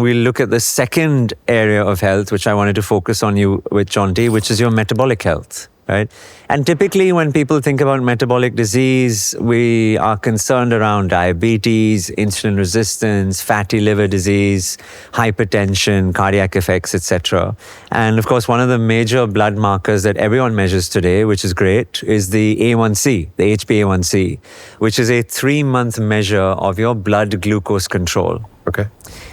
we'll look at the second area of health, which I wanted to focus on you with, Jonty, which is your metabolic health. Right? And typically when people think about metabolic disease, we are concerned around diabetes, insulin resistance, fatty liver disease, hypertension, cardiac effects, etc. And of course, one of the major blood markers that everyone measures today, which is great, is the A1C, the HbA1c, which is a 3-month measure of your blood glucose control. Okay.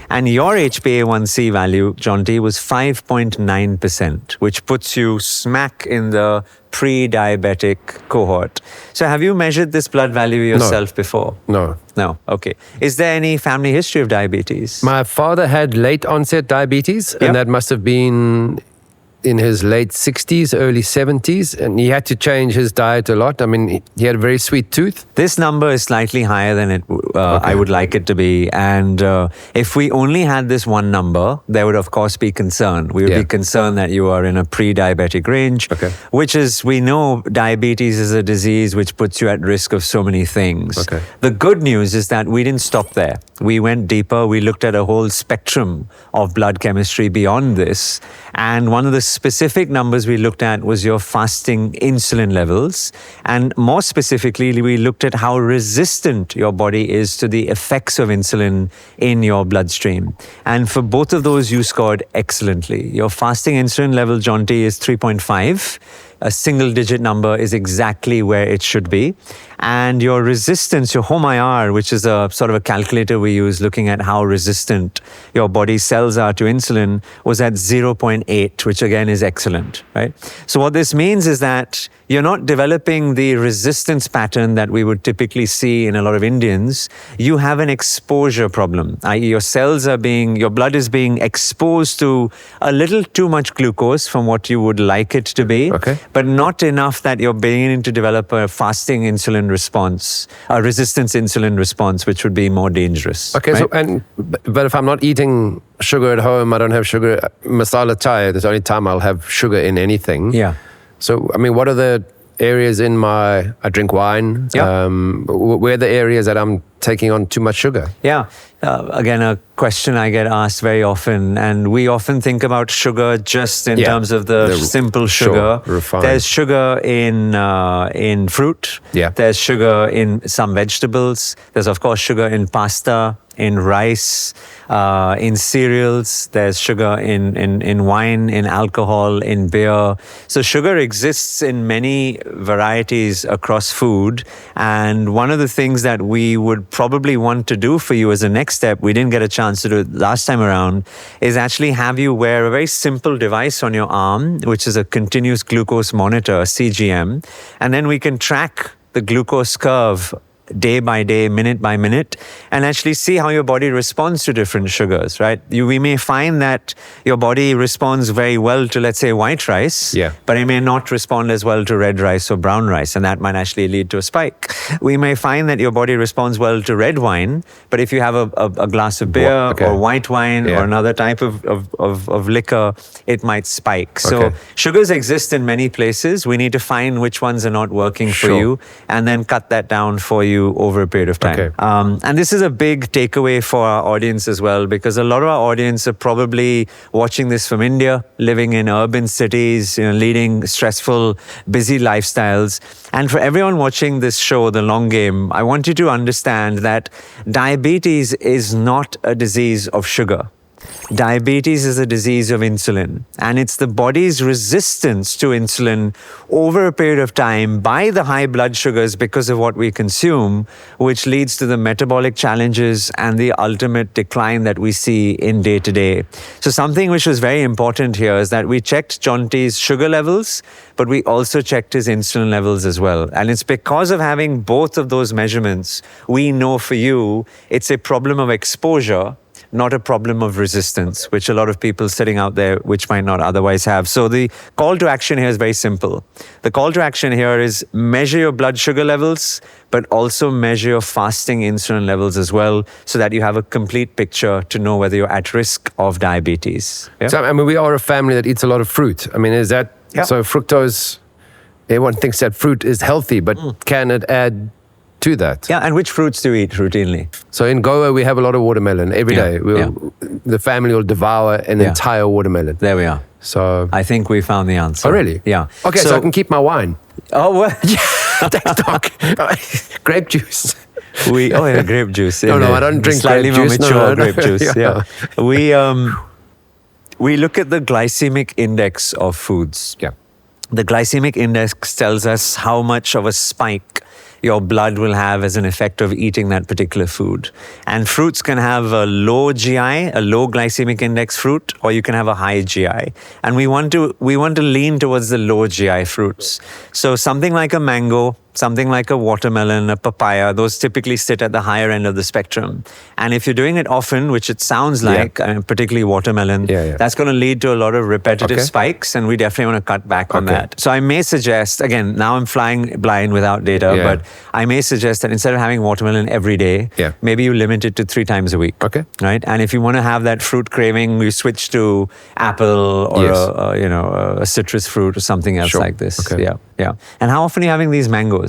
And your HbA1c value, Jonty, was 5.9%, which puts you smack in the pre-diabetic cohort. So have you measured this blood value yourself before? No. No, okay. Is there any family history of diabetes? My father had late onset diabetes, and that must have been in his late 60s, early 70s, and he had to change his diet a lot. I mean, he had a very sweet tooth. This number is slightly higher than I would like it to be. And if we only had this one number, there would, of course, be concern. We would be concerned that you are in a pre-diabetic range, which is, we know diabetes is a disease which puts you at risk of so many things. The good news is that we didn't stop there. We went deeper. We looked at a whole spectrum of blood chemistry beyond this. And one of the specific numbers we looked at was your fasting insulin levels. And more specifically, we looked at how resistant your body is to the effects of insulin in your bloodstream. And for both of those, you scored excellently. Your fasting insulin level, Jonty, is 3.5. A single-digit number is exactly where it should be. And your resistance, your HOME-IR, which is a sort of a calculator we use looking at how resistant your body cells are to insulin, was at 0.8, which again is excellent, right? So what this means is that you're not developing the resistance pattern that we would typically see in a lot of Indians. You have an exposure problem, i.e. your blood is being exposed to a little too much glucose from what you would like it to be, but not enough that you're beginning to develop a fasting insulin response, a resistance insulin response, which would be more dangerous. Okay, right? But if I'm not eating sugar at home, I don't have sugar, masala chai, that's the only time I'll have sugar in anything. Yeah. So, I mean, what are the areas I drink wine, where are the areas that I'm taking on too much sugar? Yeah. Again, a question I get asked very often, and we often think about sugar just in terms of the simple sugar. Refined. There's sugar in fruit. Yeah. There's sugar in some vegetables. There's, of course, sugar in pasta, in rice, in cereals. There's sugar in wine, in alcohol, in beer. So sugar exists in many varieties across food. And one of the things that we would probably want to do for you as a next step, we didn't get a chance to do it last time around, is actually have you wear a very simple device on your arm, which is a continuous glucose monitor, a CGM. And then we can track the glucose curve day by day, minute by minute, and actually see how your body responds to different sugars, right? We may find that your body responds very well to, let's say, white rice, but it may not respond as well to red rice or brown rice, and that might actually lead to a spike. We may find that your body responds well to red wine, but if you have a glass of beer or white wine or another type of liquor, it might spike. So sugars exist in many places. We need to find which ones are not working for you and then cut that down for you over a period of time. And this is a big takeaway for our audience as well, because a lot of our audience are probably watching this from India, living in urban cities, leading stressful, busy lifestyles. And for everyone watching this show, The Long Game, I want you to understand that diabetes is not a disease of sugar. Diabetes is a disease of insulin, and it's the body's resistance to insulin over a period of time by the high blood sugars because of what we consume, which leads to the metabolic challenges and the ultimate decline that we see in day to day. So something which was very important here is that we checked Jonty's sugar levels, but we also checked his insulin levels as well. And it's because of having both of those measurements, we know for you, it's a problem of exposure, not a problem of resistance, which a lot of people sitting out there which might not otherwise have. So the call to action here is very simple. The call to action here is measure your blood sugar levels, but also measure your fasting insulin levels as well, so that you have a complete picture to know whether you're at risk of diabetes. So, I mean, we are a family that eats a lot of fruit. I mean, is that, so fructose, everyone thinks that fruit is healthy, but can it add to that. Yeah, and which fruits do you eat routinely? So in Goa, we have a lot of watermelon every day. The family will devour an entire watermelon. There we are. So I think we found the answer. Oh, really? Yeah. Okay, so I can keep my wine. Oh, well. Thanks, Doc. Grape juice. Grape juice. No, I don't drink slightly grape more juice. mature grape juice. Yeah. We look at the glycemic index of foods. Yeah. The glycemic index tells us how much of a spike your blood will have as an effect of eating that particular food. And fruits can have a low GI, a low glycemic index fruit, or you can have a high GI. And we want to lean towards the low GI fruits. So something like a mango, something like a watermelon, a papaya, those typically sit at the higher end of the spectrum. And if you're doing it often, which it sounds like, particularly watermelon, that's going to lead to a lot of repetitive spikes, and we definitely want to cut back on that. So I may suggest, again, now I'm flying blind without data, but I may suggest that instead of having watermelon every day, maybe you limit it to 3 times a week. Okay. Right? And if you want to have that fruit craving, you switch to apple or a citrus fruit or something else like this. Okay. Yeah. And how often are you having these mangoes?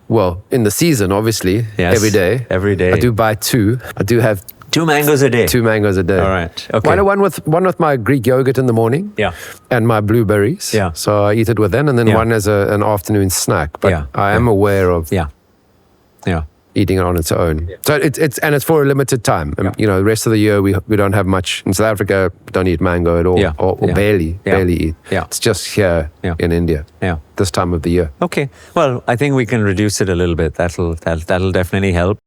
Well, in the season, obviously, every day. Every day. I do buy 2. I do have 2 mangoes a day. 2 mangoes a day. All right. Okay. One with my Greek yogurt in the morning. Yeah. And my blueberries. Yeah. So I eat it with them, and then one as an afternoon snack. But I am aware of eating it on its own. So it's for a limited time. The rest of the year we don't have much. In South Africa, don't eat mango at all, or barely eat. Yeah. It's just here in India. Yeah. This time of the year. Okay. Well, I think we can reduce it a little bit. That'll definitely help.